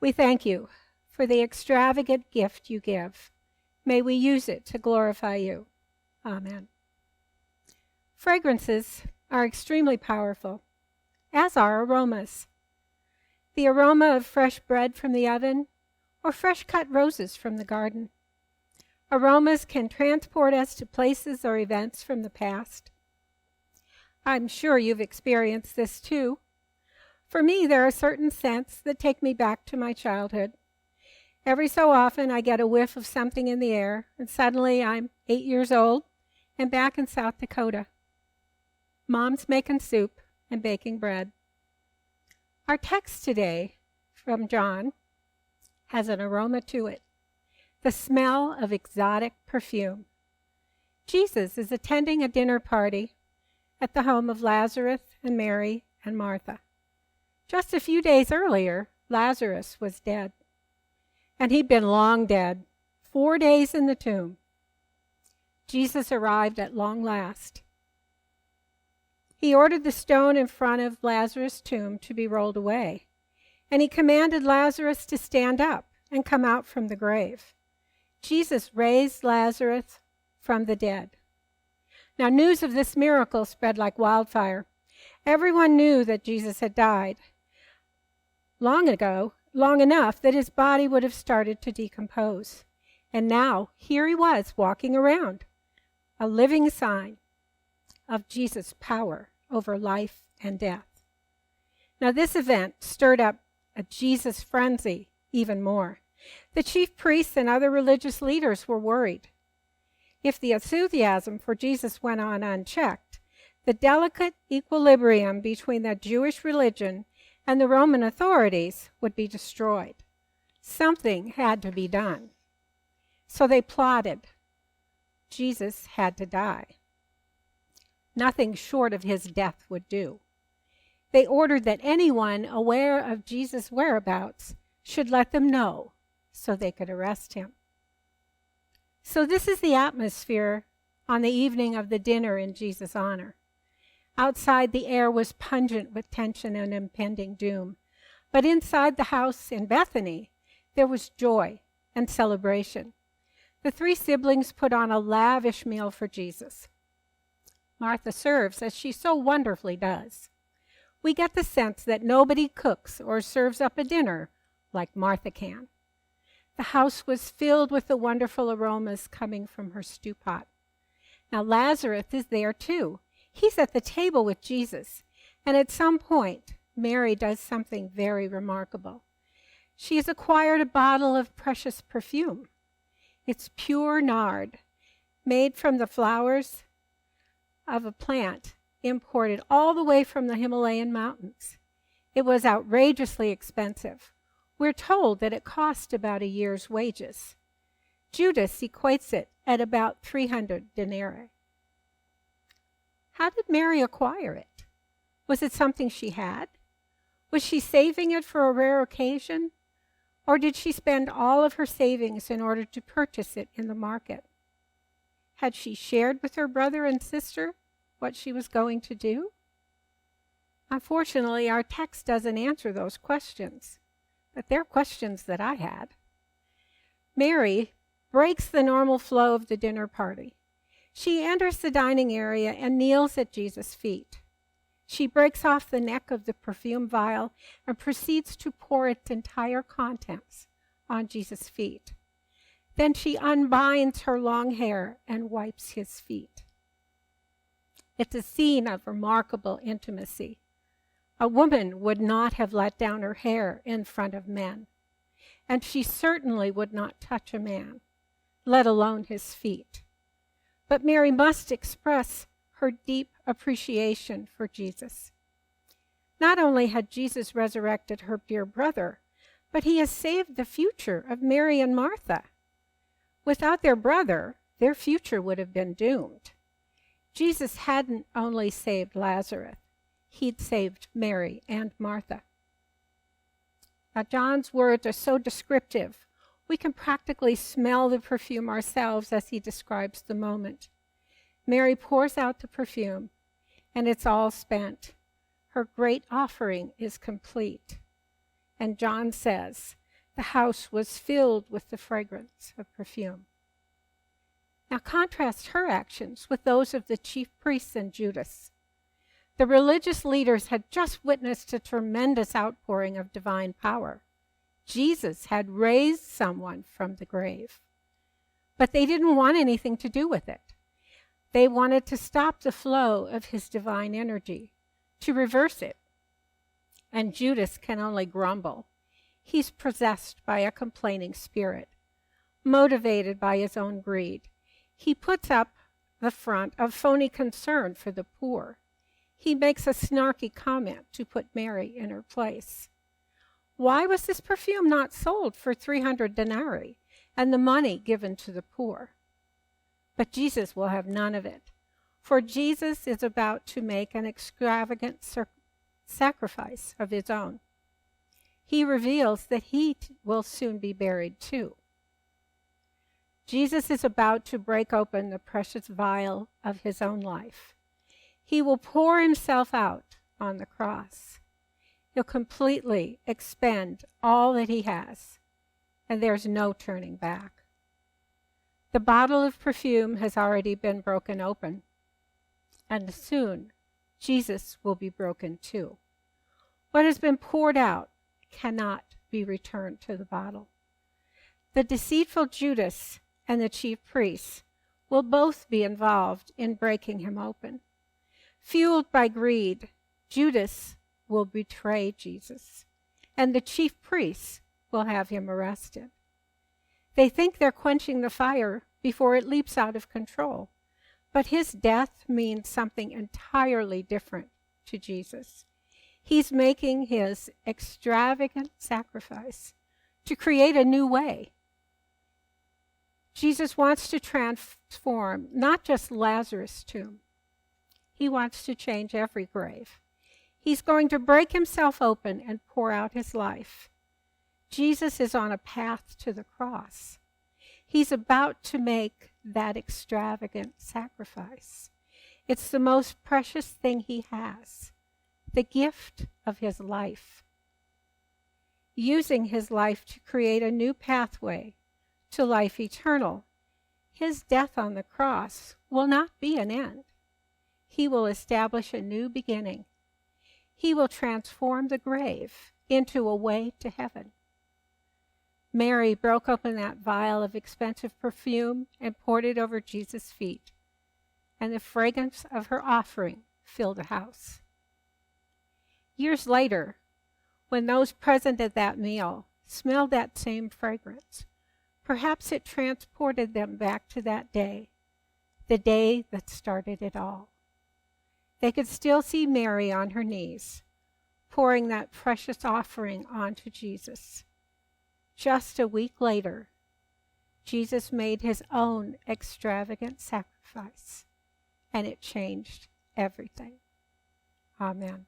We thank you for the extravagant gift you give. May we use it to glorify you. Amen. Fragrances are extremely powerful, as are aromas. The aroma of fresh bread from the oven or fresh cut roses from the garden. Aromas can transport us to places or events from the past. I'm sure you've experienced this too. For me, there are certain scents that take me back to my childhood. Every so often, I get a whiff of something in the air, and suddenly I'm 8 years old and back in South Dakota. Mom's making soup and baking bread. Our text today from John has an aroma to it, the smell of exotic perfume. Jesus is attending a dinner party at the home of Lazarus and Mary and Martha. Just a few days earlier, Lazarus was dead, and he'd been long dead, 4 days in the tomb. Jesus arrived at long last. He ordered the stone in front of Lazarus' tomb to be rolled away, and he commanded Lazarus to stand up and come out from the grave. Jesus raised Lazarus from the dead. Now, news of this miracle spread like wildfire. Everyone knew that Jesus had died long ago, long enough that his body would have started to decompose. And now, here he was walking around, a living sign of Jesus' power over life and death. Now, this event stirred up a Jesus frenzy even more. The chief priests and other religious leaders were worried. If the enthusiasm for Jesus went on unchecked, the delicate equilibrium between the Jewish religion and the Roman authorities would be destroyed. Something had to be done. So they plotted. Jesus had to die. Nothing short of his death would do. They ordered that anyone aware of Jesus' whereabouts should let them know so they could arrest him. So this is the atmosphere on the evening of the dinner in Jesus' honor. Outside, the air was pungent with tension and impending doom. But inside the house in Bethany, there was joy and celebration. The three siblings put on a lavish meal for Jesus. Martha serves, as she so wonderfully does. We get the sense that nobody cooks or serves up a dinner like Martha can. The house was filled with the wonderful aromas coming from her stew pot. Now Lazarus is there too. He's at the table with Jesus. And at some point, Mary does something very remarkable. She has acquired a bottle of precious perfume. It's pure nard, made from the flowers of a plant imported all the way from the Himalayan mountains. It was outrageously expensive. We're told that it cost about a year's wages. Judas equates it at about 300 denarii. How did Mary acquire it? Was it something she had? Was she saving it for a rare occasion? Or did she spend all of her savings in order to purchase it in the market? Had she shared with her brother and sister what she was going to do? Unfortunately, our text doesn't answer those questions, but they're questions that I had. Mary breaks the normal flow of the dinner party. She enters the dining area and kneels at Jesus' feet. She breaks off the neck of the perfume vial and proceeds to pour its entire contents on Jesus' feet. Then she unbinds her long hair and wipes his feet. It's a scene of remarkable intimacy. A woman would not have let down her hair in front of men, and she certainly would not touch a man, let alone his feet. But Mary must express her deep appreciation for Jesus. Not only had Jesus resurrected her dear brother, but he has saved the future of Mary and Martha. Without their brother, their future would have been doomed. Jesus hadn't only saved Lazarus, he'd saved Mary and Martha. Now, John's words are so descriptive, we can practically smell the perfume ourselves as he describes the moment. Mary pours out the perfume, and it's all spent. Her great offering is complete. And John says, The house was filled with the fragrance of perfume. Now contrast her actions with those of the chief priests and Judas. The religious leaders had just witnessed a tremendous outpouring of divine power. Jesus had raised someone from the grave. But they didn't want anything to do with it. They wanted to stop the flow of his divine energy, to reverse it. And Judas can only grumble. He's possessed by a complaining spirit, motivated by his own greed. He puts up the front of phony concern for the poor. He makes a snarky comment to put Mary in her place. Why was this perfume not sold for 300 denarii and the money given to the poor? But Jesus will have none of it, for Jesus is about to make an extravagant sacrifice of his own. He reveals that he will soon be buried too. Jesus is about to break open the precious vial of his own life. He will pour himself out on the cross. He'll completely expend all that he has, and there's no turning back. The bottle of perfume has already been broken open, and soon Jesus will be broken too. What has been poured out cannot be returned to the bottle. The deceitful Judas and the chief priests will both be involved in breaking him open. Fueled by greed, Judas will betray Jesus, and the chief priests will have him arrested. They think they're quenching the fire before it leaps out of control, but his death means something entirely different to Jesus. He's making his extravagant sacrifice to create a new way. Jesus wants to transform not just Lazarus' tomb. He wants to change every grave. He's going to break himself open and pour out his life. Jesus is on a path to the cross. He's about to make that extravagant sacrifice. It's the most precious thing he has, the gift of his life. Using his life to create a new pathway to life eternal, his death on the cross will not be an end. He will establish a new beginning. He will transform the grave into a way to heaven. Mary broke open that vial of expensive perfume and poured it over Jesus' feet, and the fragrance of her offering filled the house. Years later, when those present at that meal smelled that same fragrance, perhaps it transported them back to that day, the day that started it all. They could still see Mary on her knees, pouring that precious offering onto Jesus. Just a week later, Jesus made his own extravagant sacrifice, and it changed everything. Amen.